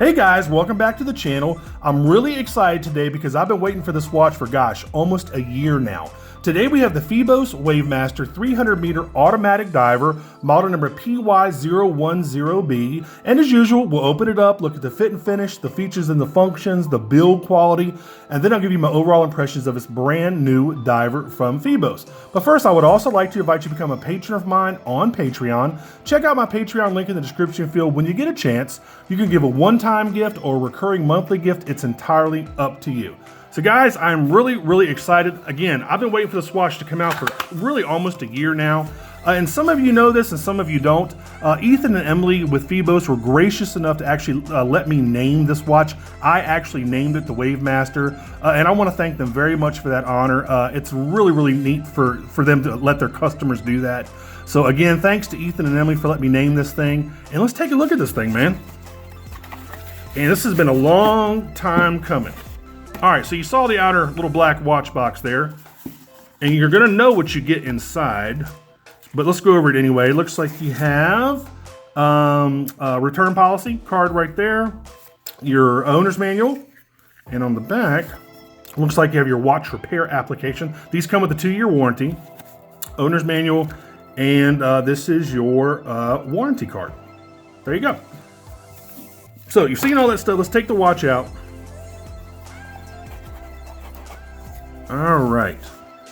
Hey guys, welcome back to the channel. I'm really excited today because I've been waiting for this watch for gosh, almost a year now. Today we have the Phoibos Wavemaster 300-meter automatic diver, model number PY010B. And as usual, we'll open it up, look at the fit and finish, the features and the functions, the build quality, and then I'll give you my overall impressions of this brand new diver from Phoibos. But first, I would also like to invite you to become a patron of mine on Patreon. Check out my Patreon link in the description field. When you get a chance, you can give a one-time gift or a recurring monthly gift. It's entirely up to you. So guys, I'm really excited. Again, I've been waiting for this watch to come out for really almost a year now. And some of you know this and some of you don't. Ethan and Emily with Phoibos were gracious enough to actually let me name this watch. I actually named it the Wavemaster, and I want to thank them very much for that honor. It's really neat for them to let their customers do that. So again, thanks to Ethan and Emily for letting me name this thing. And let's take a look at this thing, man. And this has been a long time coming. All right, so you saw the outer little black watch box there, and you're gonna know what you get inside, but let's go over it anyway. It looks like you have a return policy card right there, your owner's manual, and on the back, looks like you have your watch repair application. These come with a 2-year warranty, owner's manual, and this is your warranty card. There you go. So you've seen all that stuff. Let's take the watch out. All right.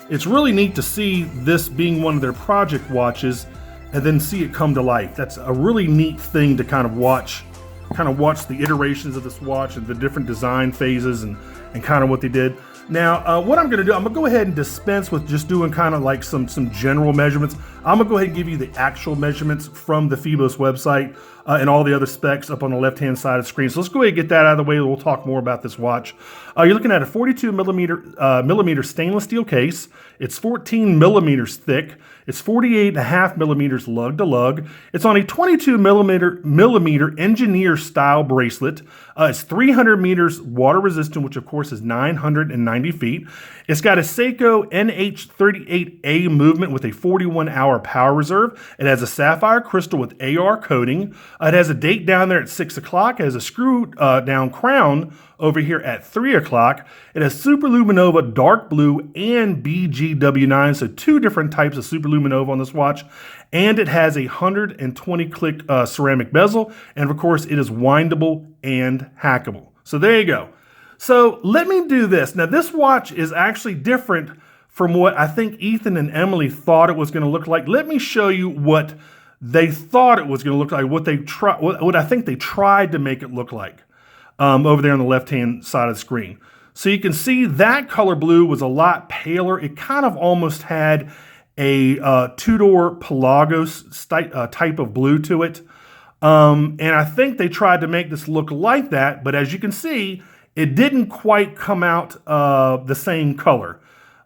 It's really neat to see this being one of their project watches and then see it come to life. That's a really neat thing to kind of watch the iterations of this watch and the different design phases and kind of what they did. Now, what I'm gonna do, I'm gonna go ahead and dispense with just doing kind of like some general measurements. I'm gonna go ahead and give you the actual measurements from the Phoibos website and all the other specs up on the left-hand side of the screen. So let's go ahead and get that out of the way. We'll talk more about this watch. You're looking at a 42 millimeter stainless steel case. It's 14 millimeters thick. It's 48.5 millimeters lug to lug. It's on a 22 millimeter engineer style bracelet. It's 300 meters water resistant, which of course is 990 feet. It's got a Seiko NH38A movement with a 41-hour power reserve. It has a sapphire crystal with AR coating. It has a date down there at 6 o'clock. It has a screw down crown over here at 3 o'clock. It has Superluminova dark blue and BGW9, so 2 different types of Superluminova on this watch. And it has a 120 click ceramic bezel. And of course, it is windable and hackable. So there you go. So let me do this. Now this watch is actually different from what I think Ethan and Emily thought it was going to look like. Let me show you what they thought it was going to look like, what I think they tried to make it look like over there on the left-hand side of the screen. So you can see that color blue was a lot paler. It kind of almost had a two-door Pelagos type of blue to it. And I think they tried to make this look like that, but as you can see, it didn't quite come out the same color.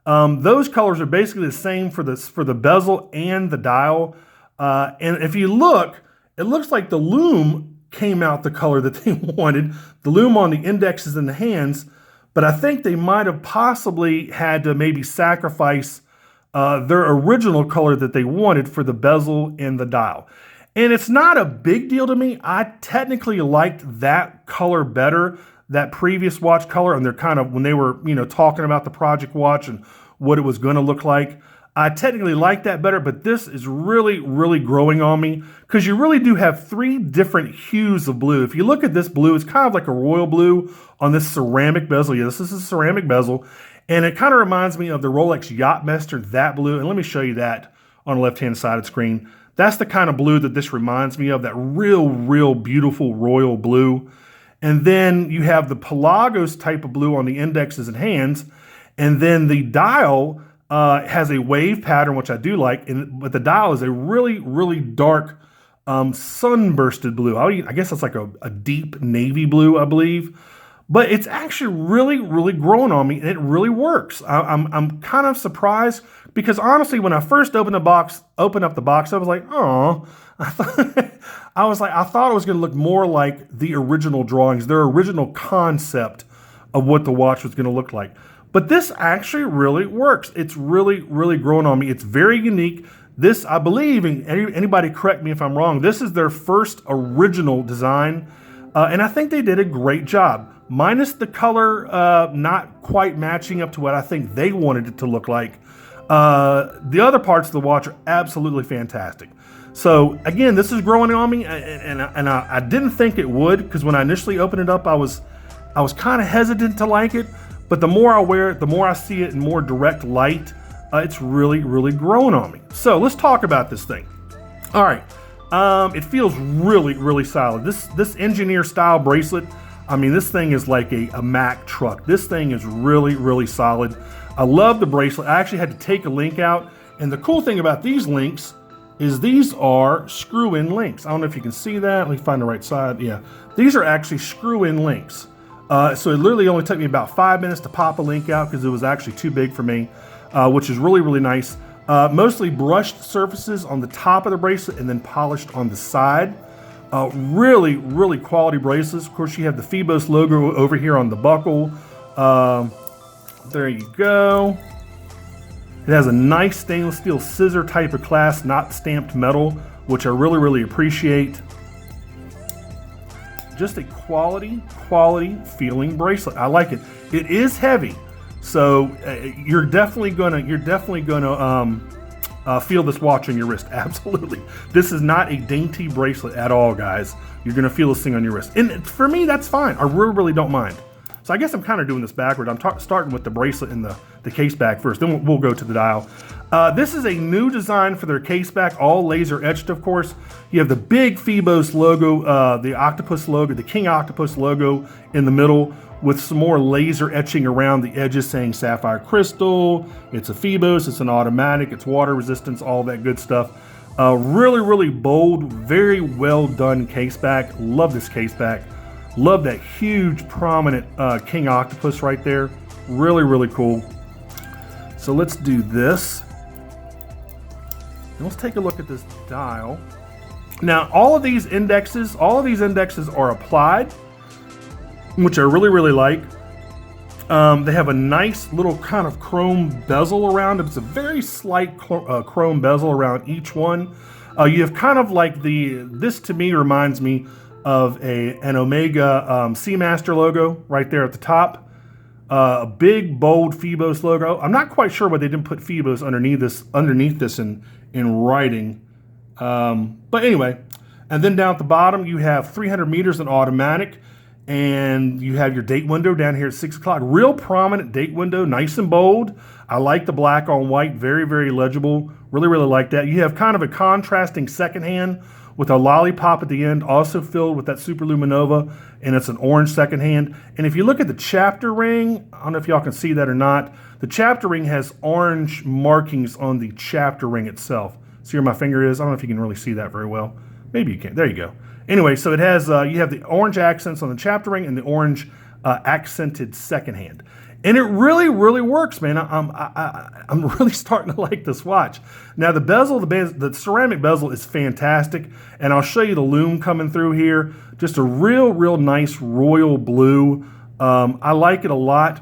Those colors are basically the same for the bezel and the dial. And if you look, it looks like the lume came out the color that they wanted, the lume on the indexes and the hands, but I think they might have possibly had to maybe sacrifice their original color that they wanted for the bezel and the dial. And it's not a big deal to me. I technically liked that color better, that previous watch color, and they're kind of, when they were, talking about the project watch and what it was going to look like, I technically like that better, but this is really growing on me because you really do have 3 different hues of blue. If you look at this blue, it's kind of like a royal blue on this ceramic bezel. Yeah, this is a ceramic bezel, and it kind of reminds me of the Rolex Yachtmaster, that blue. And let me show you that on the left-hand side of the screen. That's the kind of blue that this reminds me of, that real beautiful royal blue. And then you have the Pelagos type of blue on the indexes and hands, and then the dial has a wave pattern, which I do like, but the dial is a really dark sunbursted blue. I guess it's like a deep navy blue, I believe. But it's actually really growing on me, and it really works. I'm kind of surprised because honestly, when I first opened up the box, I was like, oh, I thought it was going to look more like the original drawings, their original concept of what the watch was going to look like. But this actually really works. It's really growing on me. It's very unique. This, I believe, and anybody correct me if I'm wrong, this is their first original design. And I think they did a great job. Minus the color not quite matching up to what I think they wanted it to look like. The other parts of the watch are absolutely fantastic. So again, this is growing on me, and I didn't think it would, because when I initially opened it up, I was kind of hesitant to like it. But the more I wear it, the more I see it in more direct light, it's really, really growing on me. So let's talk about this thing. All right, it feels really, really solid. This engineer style bracelet, I mean, this thing is like a Mack truck. This thing is really, really solid. I love the bracelet. I actually had to take a link out, and the cool thing about these links is these are screw-in links. I don't know if you can see that. Let me find the right side. Yeah, these are actually screw-in links. So it literally only took me about 5 minutes to pop a link out because it was actually too big for me, which is really, really nice. Mostly brushed surfaces on the top of the bracelet and then polished on the side. Really, really quality bracelets. Of course, you have the Phoibos logo over here on the buckle. There you go. It has a nice stainless steel scissor type of clasp, not stamped metal, which I really, really appreciate. Just a quality feeling bracelet. I like it. It is heavy, so you're definitely gonna feel this watch on your wrist. Absolutely. This is not a dainty bracelet at all, guys. You're gonna feel this thing on your wrist, and for me, that's fine. I really, really don't mind. So I guess I'm kind of doing this backward. I'm starting with the bracelet and the case back first, then we'll go to the dial. This is a new design for their case back, all laser etched, of course. You have the big Phoibos logo, the octopus logo, the King Octopus logo in the middle, with some more laser etching around the edges saying sapphire crystal. It's a Phoibos, it's an automatic, it's water resistance, all that good stuff. Really, really bold, very well done case back. Love this case back. Love that huge prominent King Octopus right there. Really, really cool. So let's do this. And let's take a look at this dial. Now, all of these indexes are applied, which I really, really like. They have a nice little kind of chrome bezel around them. It's a very slight chrome bezel around each one. You have kind of like this to me reminds me of an Omega Seamaster logo right there at the top. A big, bold Phoibos logo. I'm not quite sure why they didn't put Phoibos underneath this in writing. But anyway, and then down at the bottom, you have 300 meters in automatic, and you have your date window down here at 6 o'clock. Real prominent date window, nice and bold. I like the black on white, very, very legible. Really, really like that. You have kind of a contrasting second hand with a lollipop at the end, also filled with that Super Luminova, and it's an orange second hand. And if you look at the chapter ring, I don't know if y'all can see that or not, the chapter ring has orange markings on the chapter ring itself. See where my finger is? I don't know if you can really see that very well. Maybe you can. There you go. Anyway, so it has, you have the orange accents on the chapter ring and the orange accented second hand. And it really, really works, man. I'm really starting to like this watch. Now the bezel, the ceramic bezel is fantastic, and I'll show you the lume coming through here. Just a real, real nice royal blue. I like it a lot.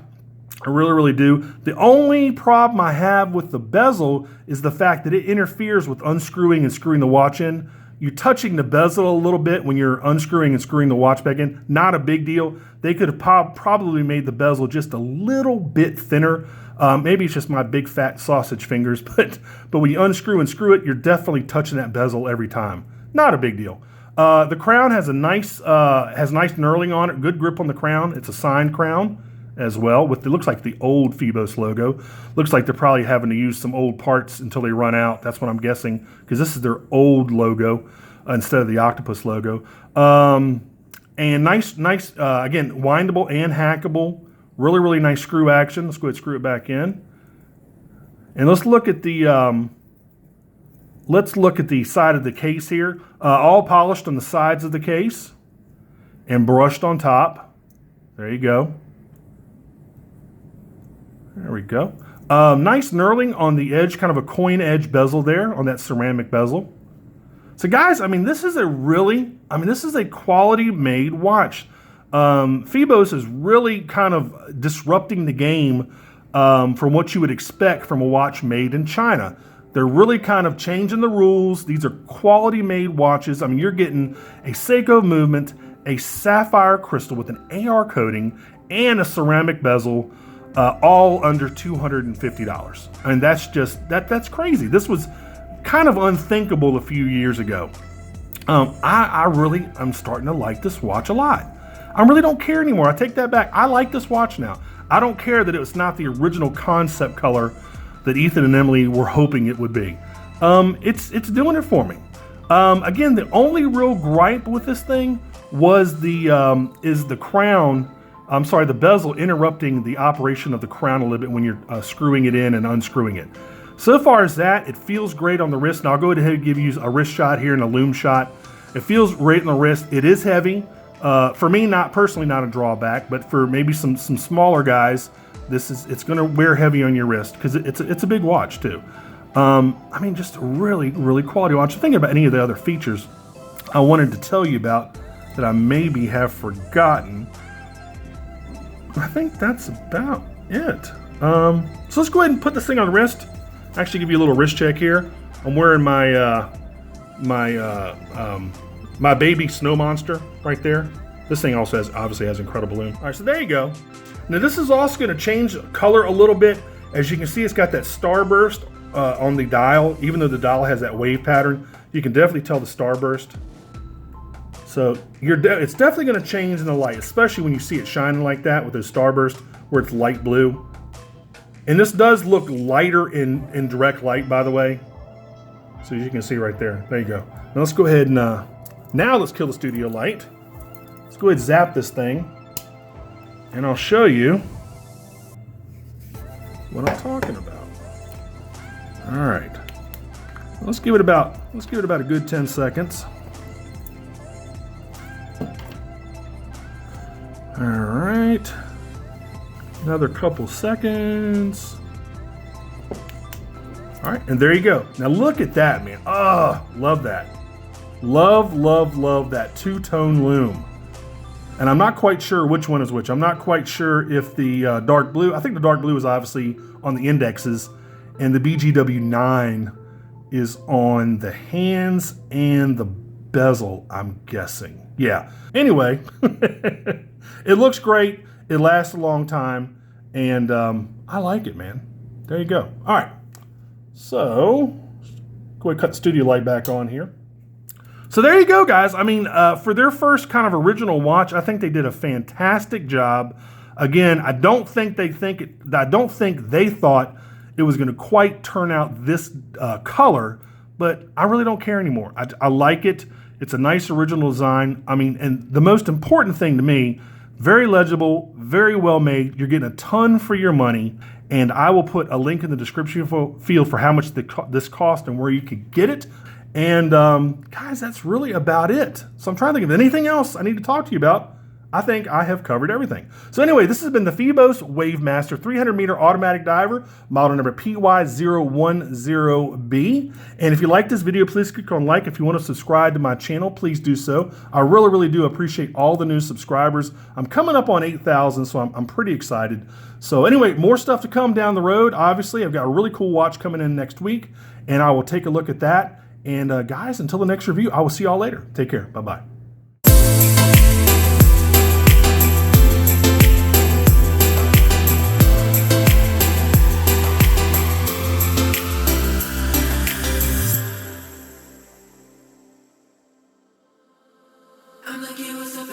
I really, really do. The only problem I have with the bezel is the fact that it interferes with unscrewing and screwing the watch in. You're touching the bezel a little bit when you're unscrewing and screwing the watch back in. Not a big deal. They could have probably made the bezel just a little bit thinner. Maybe it's just my big fat sausage fingers, but when you unscrew and screw it, you're definitely touching that bezel every time. Not a big deal. The crown has a nice knurling on it. Good grip on the crown. It's a signed crown as well. With it looks like the old Phoibos logo. Looks like they're probably having to use some old parts until they run out. That's what I'm guessing, because this is their old logo instead of the octopus logo. And nice, again, windable and hackable. Really, really nice screw action. Let's go ahead and screw it back in. And let's look at the side of the case here. All polished on the sides of the case and brushed on top. There you go. There we go. Nice knurling on the edge, kind of a coin edge bezel there on that ceramic bezel. So guys, I mean, this is a quality made watch. Phoibos is really kind of disrupting the game from what you would expect from a watch made in China. They're really kind of changing the rules. These are quality made watches. I mean, you're getting a Seiko movement a sapphire crystal with an AR coating and a ceramic bezel, all under $250. And that's crazy. This was kind of unthinkable a few years ago. I'm starting to like this watch a lot. I really don't care anymore. I take that back. I like this watch now. I don't care that it was not the original concept color that Ethan and Emily were hoping it would be. It's doing it for me. Again, the only real gripe with this thing was the crown. I'm sorry, the bezel interrupting the operation of the crown a little bit when you're screwing it in and unscrewing it. So far as that, it feels great on the wrist. Now I'll go ahead and give you a wrist shot here and a loom shot. It feels great on the wrist. It is heavy. For me, not a drawback, but for maybe some smaller guys, it's going to wear heavy on your wrist because it's a big watch too. I mean, just a really, really quality watch. Thinking about any of the other features I wanted to tell you about that I maybe have forgotten. I think that's about it. So let's go ahead and put this thing on the wrist. Actually, give you a little wrist check here. I'm wearing my my baby snow monster right there. This thing also obviously has incredible loom. All right, so there you go. Now this is also going to change color a little bit. As you can see, it's got that starburst on the dial. Even though the dial has that wave pattern, you can definitely tell the starburst. So it's definitely going to change in the light, especially when you see it shining like that with those starburst where it's light blue. And this does look lighter in direct light, by the way. So as you can see right there. There you go. Now let's go ahead and now let's kill the studio light. Let's go ahead and zap this thing, and I'll show you what I'm talking about. All right. Let's give it about a good 10 seconds. All right. Another couple seconds. All right, and there you go. Now look at that, man. Oh, love that. Love, love, love that two-tone loom. And I'm not quite sure which one is which. I'm not quite sure if the dark blue, I think the dark blue is obviously on the indexes, and the BGW9 is on the hands and the bezel, I'm guessing. Yeah. Anyway, it looks great. It lasts a long time, and I like it, man. There you go. All right. So, go ahead and cut the studio light back on here. So there you go, guys. I mean, for their first kind of original watch, I think they did a fantastic job. Again, I don't think they thought it was going to quite turn out this color, but I really don't care anymore. I like it. It's a nice original design. I mean, and the most important thing to me, very legible, very well made. You're getting a ton for your money, and I will put a link in the description field for how much this cost and where you could get it. And guys, that's really about it. So I'm trying to think of anything else I need to talk to you about. I think I have covered everything. So anyway, this has been the Phoibos Wavemaster 300-meter automatic diver, model number PY010B. And if you like this video, please click on like. If you want to subscribe to my channel, please do so. I really, really do appreciate all the new subscribers. I'm coming up on 8,000, so I'm pretty excited. So anyway, more stuff to come down the road. Obviously, I've got a really cool watch coming in next week, and I will take a look at that. And guys, until the next review, I will see y'all later. Take care. Bye-bye. I'm like, it was a